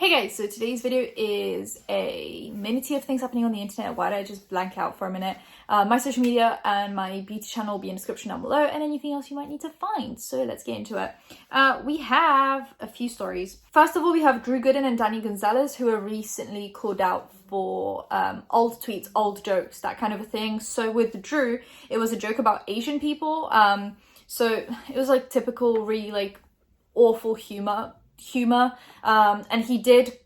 Hey guys, so today's video is a minute of things happening on the internet. Why did I just blank out for a minute? My social media and my beauty channel will be in the description down below, and anything else you might need to find. So let's get into it. We have a few stories. First of all, we have Gooden and Gonzalez, who were recently called out for old tweets, old jokes, that kind of a thing. So with Drew, it was a joke about Asian people. So it was like typical, really like awful humor, and he did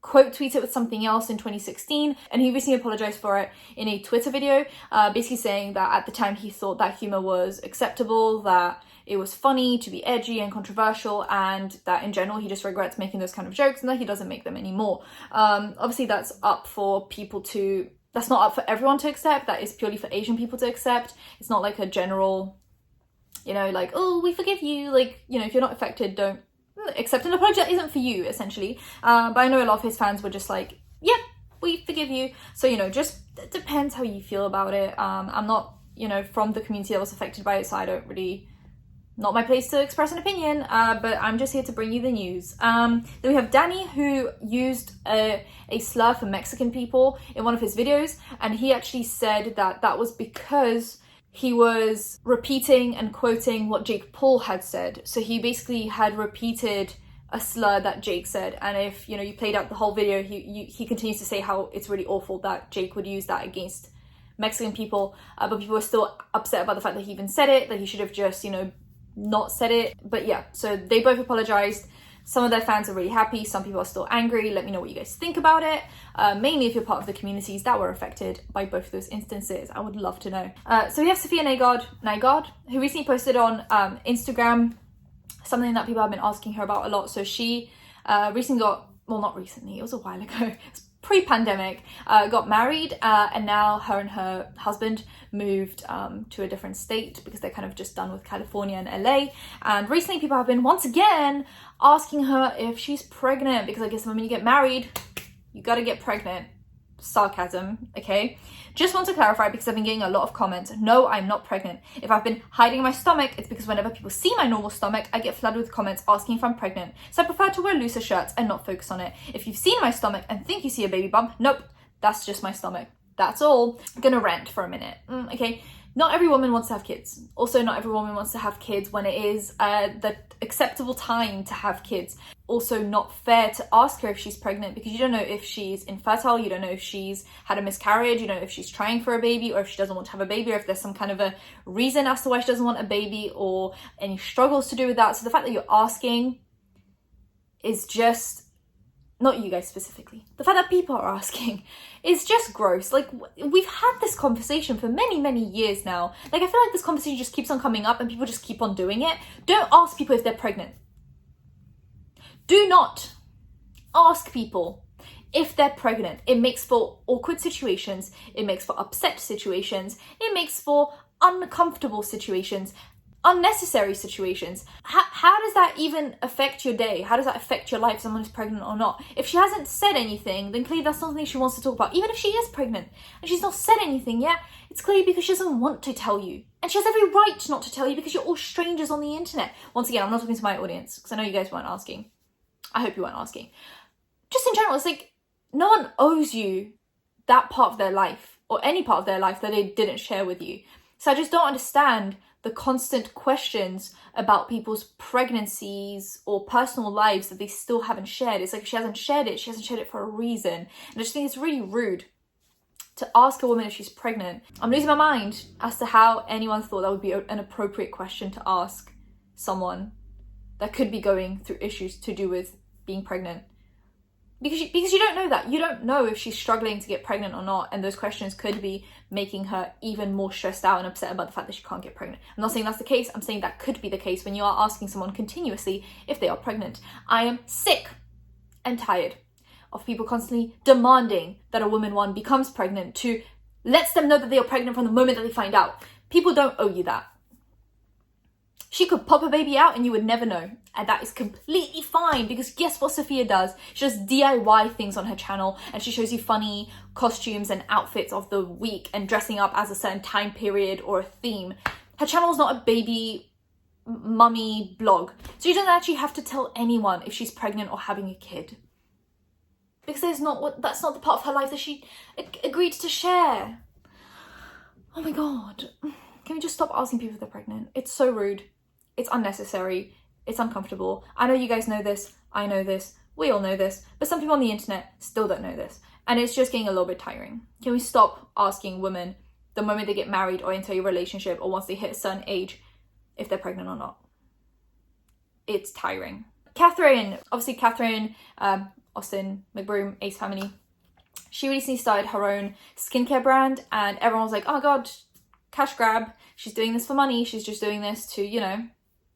quote tweet it with something else in 2016, and he recently apologized for it in a Twitter video, basically saying that at the time he thought that humor was acceptable, that it was funny to be edgy and controversial, and that in general he just regrets making those kind of jokes and that he doesn't make them anymore. Obviously that's up for people to, that's not up for everyone to accept. That is purely for Asian people to accept. It's not like a general, you know, like, oh, we forgive you, like, you know, if you're not affected, don't accept an apology that isn't for you, essentially. But I know a lot of his fans were just like, yeah, we forgive you. So, you know, just it depends how you feel about it. I'm not, you know, from the community that was affected by it, so I don't really, not my place to express an opinion, but I'm just here to bring you the news. Then we have Danny, who used a slur for Mexican people in one of his videos, and he actually said that that was because he was repeating and quoting what Jake Paul had said. So he basically had repeated a slur that Jake said, and if you know, you played out the whole video, he continues to say how it's really awful that Jake would use that against Mexican people, but people were still upset about the fact that he even said it, that he should have just, you know, not said it. But yeah, so they both apologized. Some of their fans are really happy, some people are still angry. Let me know what you guys think about it. Mainly if you're part of the communities that were affected by both of those instances. I would love to know. So we have Safiya Nygaard, who recently posted on Instagram something that people have been asking her about a lot. So she recently got, well, not recently, it was a while ago, it's pre-pandemic, got married, and now her and her husband moved to a different state because they're kind of just done with California and LA. And recently people have been once again asking her if she's pregnant, because I guess when you get married, you gotta get pregnant. Sarcasm, okay? Just want to clarify, because I've been getting a lot of comments. No, I'm not pregnant. If I've been hiding my stomach, it's because whenever people see my normal stomach, I get flooded with comments asking if I'm pregnant. So I prefer to wear looser shirts and not focus on it. If you've seen my stomach and think you see a baby bump, nope, that's just my stomach. That's all. I'm gonna rant for a minute, okay? Not every woman wants to have kids. Also, not every woman wants to have kids when it is the acceptable time to have kids. Also, not fair to ask her if she's pregnant, because you don't know if she's infertile, you don't know if she's had a miscarriage, you don't know if she's trying for a baby, or if she doesn't want to have a baby, or if there's some kind of a reason as to why she doesn't want a baby, or any struggles to do with that. So the fact that you're asking is just, not you guys specifically, the fact that people are asking is just gross. Like, we've had this conversation for many years now. Like, I feel like this conversation just keeps on coming up and people just keep on doing it. Don't ask people if they're pregnant. Do not ask people if they're pregnant. It makes for awkward situations, it makes for upset situations, it makes for uncomfortable situations, unnecessary situations. How does that even affect your day? How does that affect your life, if someone is pregnant or not? If she hasn't said anything, then clearly that's not something she wants to talk about. Even if she is pregnant and she's not said anything yet, it's clearly because she doesn't want to tell you. And she has every right not to tell you, because you're all strangers on the internet. Once again, I'm not talking to my audience, because I know you guys weren't asking. I hope you weren't asking. Just in general, it's like, no one owes you that part of their life, or any part of their life that they didn't share with you. So I just don't understand the constant questions about people's pregnancies or personal lives that they still haven't shared. It's like, if she hasn't shared it for a reason. And I just think it's really rude to ask a woman if she's pregnant. I'm losing my mind as to how anyone thought that would be an appropriate question to ask someone that could be going through issues to do with being pregnant. Because you don't know that. You don't know if she's struggling to get pregnant or not, and those questions could be making her even more stressed out and upset about the fact that she can't get pregnant. I'm not saying that's the case, I'm saying that could be the case when you are asking someone continuously if they are pregnant. I am sick and tired of people constantly demanding that a woman, one, becomes pregnant, two, lets them know that they are pregnant from the moment that they find out. People don't owe you that. She could pop a baby out and you would never know. And that is completely fine, because guess what Safiya does? She does DIY things on her channel, and she shows you funny costumes and outfits of the week and dressing up as a certain time period or a theme. Her channel is not a baby mummy blog. So you don't actually have to tell anyone if she's pregnant or having a kid. because that's not the part of her life that she agreed to share. Oh my god. Can we just stop asking people if they're pregnant? It's so rude. It's unnecessary. It's uncomfortable. I know you guys know this. I know this. We all know this. But some people on the internet still don't know this. And it's just getting a little bit tiring. Can we stop asking women the moment they get married or into a relationship or once they hit a certain age if they're pregnant or not? It's tiring. Catherine, obviously Catherine, Austin, McBroom, Ace Family. She recently started her own skincare brand and everyone was like, oh my god, cash grab. She's doing this for money. She's just doing this to, you know,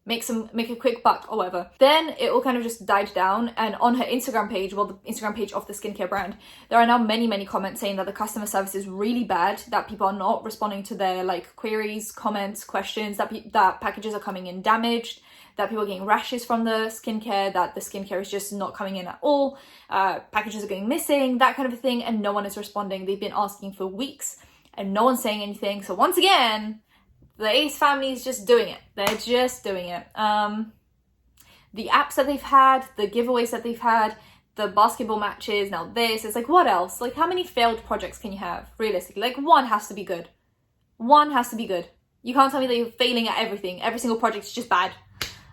make a quick buck or whatever. Then it all kind of just died down, and on her Instagram page, well, the Instagram page of the skincare brand, there are now many comments saying that the customer service is really bad, that people are not responding to their like queries, comments, questions, that packages are coming in damaged, that people are getting rashes from the skincare, that the skincare is just not coming in at all, packages are going missing, that kind of a thing, and no one is responding. They've been asking for weeks and no one's saying anything. So once again, the Ace family is just doing it. They're just doing it. The apps that they've had, the giveaways that they've had, the basketball matches, now this, it's like, what else? Like, how many failed projects can you have, realistically? Like, one has to be good. One has to be good. You can't tell me that you're failing at everything. Every single project is just bad.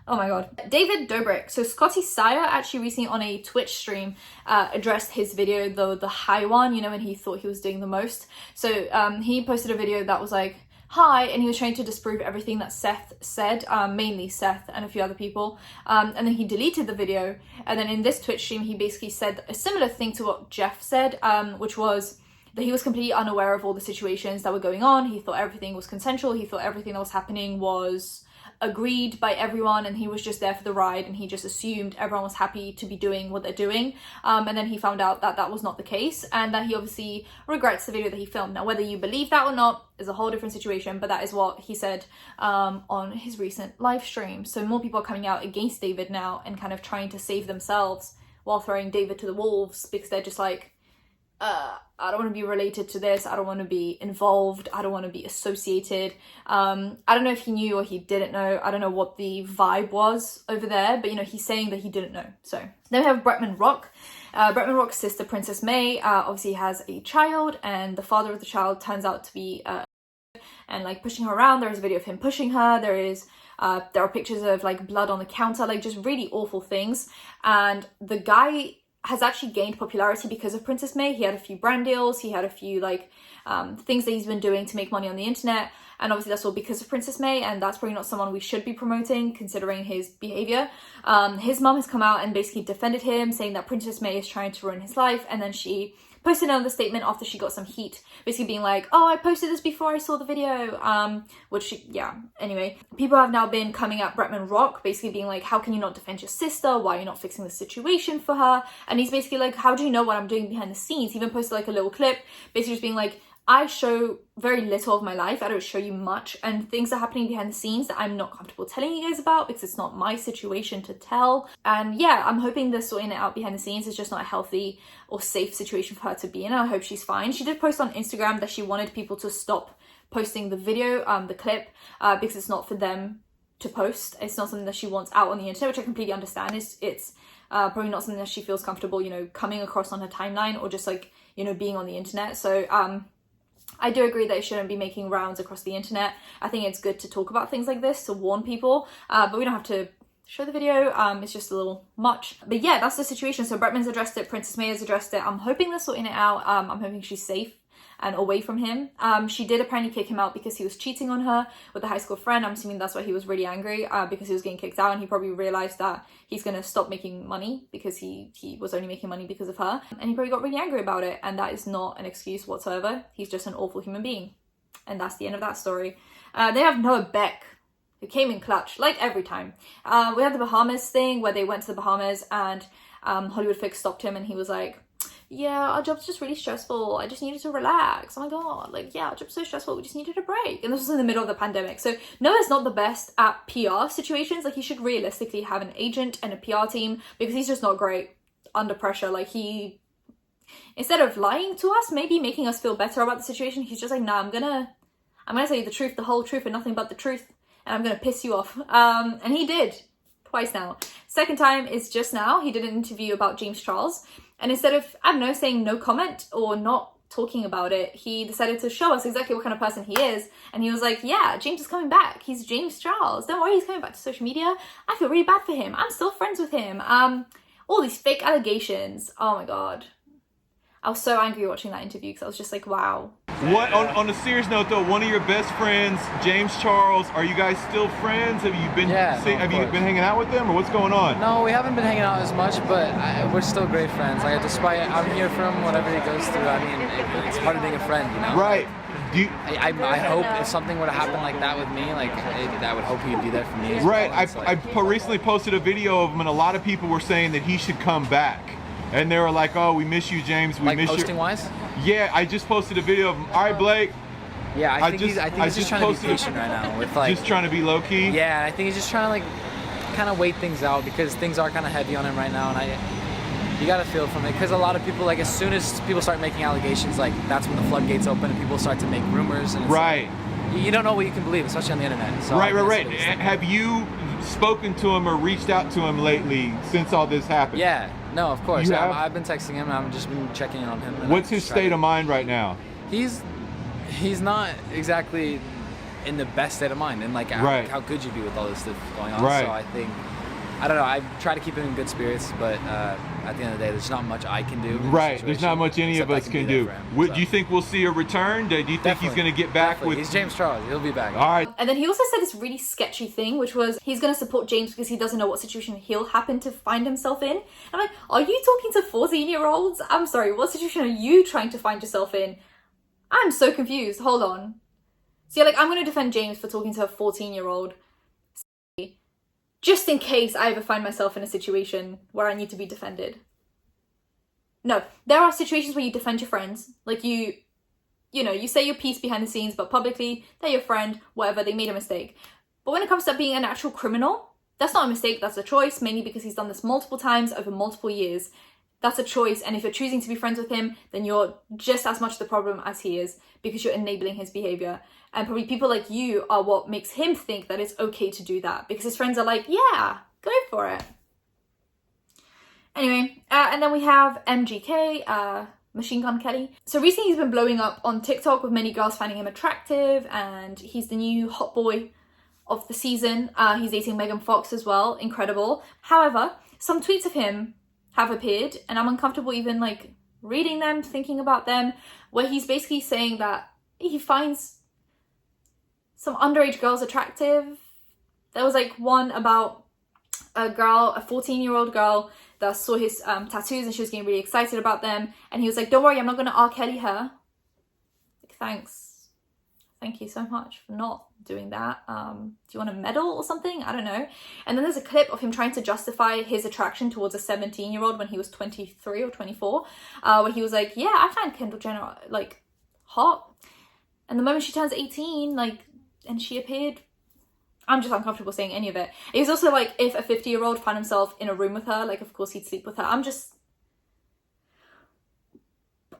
Oh my god. David Dobrik. So Scotty Sire actually recently on a Twitch stream addressed his video, the high one, you know, when he thought he was doing the most. So he posted a video that was like, hi, and he was trying to disprove everything that Seth said, mainly Seth and a few other people, and then he deleted the video, and then in this Twitch stream he basically said a similar thing to what Jeff said, which was that he was completely unaware of all the situations that were going on. He thought everything was consensual, he thought everything that was happening was agreed by everyone, and he was just there for the ride, and he just assumed everyone was happy to be doing what they're doing, and then he found out that that was not the case, and that he obviously regrets the video that he filmed. Now, whether you believe that or not is a whole different situation, but that is what he said on his recent live stream. So more people are coming out against David now and kind of trying to save themselves while throwing David to the wolves, because they're just like, I don't want to be related to this, I don't want to be involved, I don't want to be associated. I don't know if he knew or he didn't know, I don't know what the vibe was over there, but you know, he's saying that he didn't know. So then we have Bretman Rock. Bretman Rock's sister, Princess May, obviously has a child, and the father of the child turns out to be and like pushing her around. There is a video of him pushing her, there are pictures of like blood on the counter, like just really awful things. And the guy has actually gained popularity because of Princess May. He had a few brand deals, he had a few like things that he's been doing to make money on the internet, and obviously that's all because of Princess May, and that's probably not someone we should be promoting considering his behavior. His mum has come out and basically defended him, saying that Princess May is trying to ruin his life, and then she posted another statement after she got some heat, basically being like, oh, I posted this before I saw the video, yeah, anyway. People have now been coming at Bretman Rock, basically being like, how can you not defend your sister? Why are you not fixing the situation for her? And he's basically like, how do you know what I'm doing behind the scenes? He even posted like a little clip, basically just being like, I show very little of my life, I don't show you much, and things are happening behind the scenes that I'm not comfortable telling you guys about because it's not my situation to tell. And yeah, I'm hoping they're sorting it out behind the scenes. It's just not a healthy or safe situation for her to be in. I hope she's fine. She did post on Instagram that she wanted people to stop posting the video, the clip, because it's not for them to post. It's not something that she wants out on the internet, which I completely understand. It's probably not something that she feels comfortable, you know, coming across on her timeline or just like, you know, being on the internet. So I do agree that it shouldn't be making rounds across the internet. I think it's good to talk about things like this to warn people, but we don't have to show the video. It's just a little much. But yeah, that's the situation. So Bretman's addressed it, Princess May has addressed it. I'm hoping they're sorting it out. I'm hoping she's safe and away from him. She did apparently kick him out because he was cheating on her with a high school friend. I'm assuming that's why he was really angry, because he was getting kicked out, and he probably realized that he's gonna stop making money because he was only making money because of her, and he probably got really angry about it, and that is not an excuse whatsoever. He's just an awful human being, and that's the end of that story. They have Noah Beck, who came in clutch, like every time. We had the Bahamas thing where they went to the Bahamas, and Hollywood Fix stopped him, and he was like, yeah, our job's just really stressful, I just needed to relax, oh my god, like, yeah, our job's so stressful, we just needed a break. And this was in the middle of the pandemic, so Noah's not the best at PR situations. Like, he should realistically have an agent and a PR team, because he's just not great under pressure. Like, he, instead of lying to us, maybe making us feel better about the situation, he's just like, nah, I'm gonna tell you the truth, the whole truth, and nothing but the truth, and I'm gonna piss you off. And he did. Twice now. Second time is just now. He did an interview about James Charles, and instead of, I don't know, saying no comment or not talking about it, he decided to show us exactly what kind of person he is. And he was like, yeah, James is coming back. He's James Charles. Don't worry, he's coming back to social media. I feel really bad for him. I'm still friends with him. All these fake allegations. Oh my God. I was so angry watching that interview because I was just like, wow. What on a serious note though, one of your best friends, James Charles, are you guys still friends? Have you been have you been hanging out with them, or what's going on? No, we haven't been hanging out as much, but we're still great friends. Like, despite I'm here for him, whatever he goes through. I mean, it's part of being a friend, you know. Right. I hope if something were to happen like that with me, like I would hope he'd be there for me as well. Right. I recently posted a video of him, and a lot of people were saying that he should come back. And they were like, oh, we miss you, James. We miss you. Like posting-wise? Yeah, I just posted a video of him. All right, Blake. Yeah, I think he's just trying to be patient right now. With like, just trying to be low-key? Yeah, I think he's just trying to, like, kind of wait things out because things are kind of heavy on him right now. And you got to feel from it. Because a lot of people, like, as soon as people start making allegations, like, that's when the floodgates open and people start to make rumors. And it's right. Like, you don't know what you can believe, especially on the internet. So right. Have you spoken to him or reached out to him lately since all this happened? Yeah. No, of course. I've been texting him, and I've just been checking in on him. What's his state of mind right now? He's not exactly in the best state of mind, and like how could you be with all this stuff going on? Right. So I think, I don't know, I try to keep him in good spirits, but at the end of the day, there's not much I can do. Right, there's not much any of us can do. Do you think we'll see a return? Do you think he's going to get back with... He's James Charles, he'll be back. All right. And then he also said this really sketchy thing, which was he's going to support James because he doesn't know what situation he'll happen to find himself in. I'm like, are you talking to 14-year-olds? I'm sorry, what situation are you trying to find yourself in? I'm so confused. Hold on. So you're like, I'm going to defend James for talking to a 14-year-old. Just in case I ever find myself in a situation where I need to be defended. No, there are situations where you defend your friends. Like you say your piece behind the scenes, but publicly, they're your friend, whatever, they made a mistake. But when it comes to being an actual criminal, that's not a mistake, that's a choice, mainly because he's done this multiple times over multiple years. That's a choice, and if you're choosing to be friends with him, then you're just as much the problem as he is, because you're enabling his behavior. And probably people like you are what makes him think that it's okay to do that, because his friends are like, yeah, go for it. Anyway, and then we have MGK, Machine Gun Kelly. So recently he's been blowing up on TikTok with many girls finding him attractive, and he's the new hot boy of the season. He's dating Megan Fox as well, incredible. However, some tweets of him have appeared, and I'm uncomfortable even like reading them, thinking about them, where he's basically saying that he finds some underage girls attractive. There was like one about a girl, a 14-year-old girl that saw his tattoos and she was getting really excited about them, and he was like, don't worry, I'm not gonna R. Kelly her. Like, thank you so much for not doing that. Do you want a medal or something? I don't know. And then there's a clip of him trying to justify his attraction towards a 17-year-old when he was 23 or 24, where he was like, yeah, I find Kendall Jenner like hot, and the moment she turns 18, like, and she appeared, I'm just uncomfortable saying any of it. It was also like, if a 50-year-old found himself in a room with her, like, of course he'd sleep with her.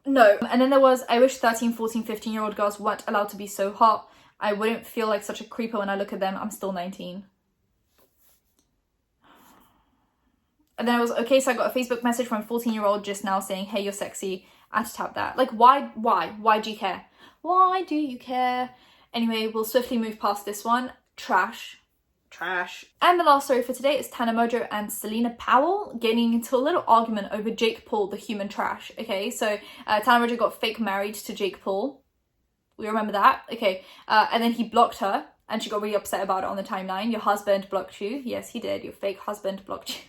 No. And then there was, I wish 13, 14, 15-year-old girls weren't allowed to be so hot. I wouldn't feel like such a creeper when I look at them. I'm still 19. And then I was, okay, so I got a Facebook message from a 14-year-old just now saying, hey, you're sexy. I had to tap that. Like, why? Why do you care? Why do you care? Anyway, we'll swiftly move past this one. Trash. And the last story for today is Tana, Mongeau and Selena Powell getting into a little argument over Jake Paul, the human trash. Okay, so Tana Mongeau got fake married to Jake Paul. We remember that. Okay, and then he blocked her and she got really upset about it on the timeline. Your husband blocked you. Yes, he did. Your fake husband blocked you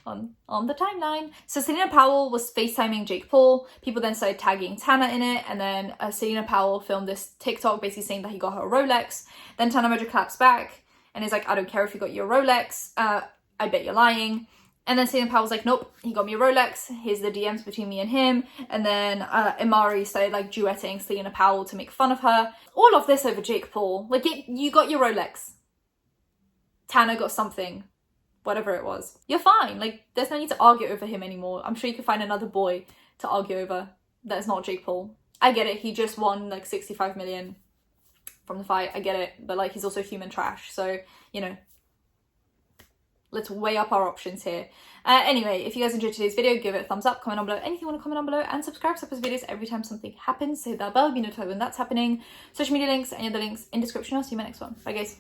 on the timeline. So Selena Powell was FaceTiming Jake Paul. People then started tagging Tana in it, and then Selena Powell filmed this TikTok basically saying that he got her a Rolex. Then Tana Mongeau claps back and is like, I don't care if you got your Rolex. I bet you're lying. And then Selena Powell's like, nope, he got me a Rolex. Here's the DMs between me and him. And then Imari started like duetting Selena Powell to make fun of her. All of this over Jake Paul. Like, you got your Rolex. Tana got something. Whatever it was. You're fine. Like, there's no need to argue over him anymore. I'm sure you could find another boy to argue over that's not Jake Paul. I get it. He just won like 65 million from the fight. I get it. But like, he's also human trash. So, you know, let's weigh up our options here. Anyway, if you guys enjoyed today's video, give it a thumbs up, comment down below anything you want to comment down below, and subscribe to post videos every time something happens, so that bell will be notified when that's happening. Social media links, any other links in description. I'll see you in my next one. Bye guys.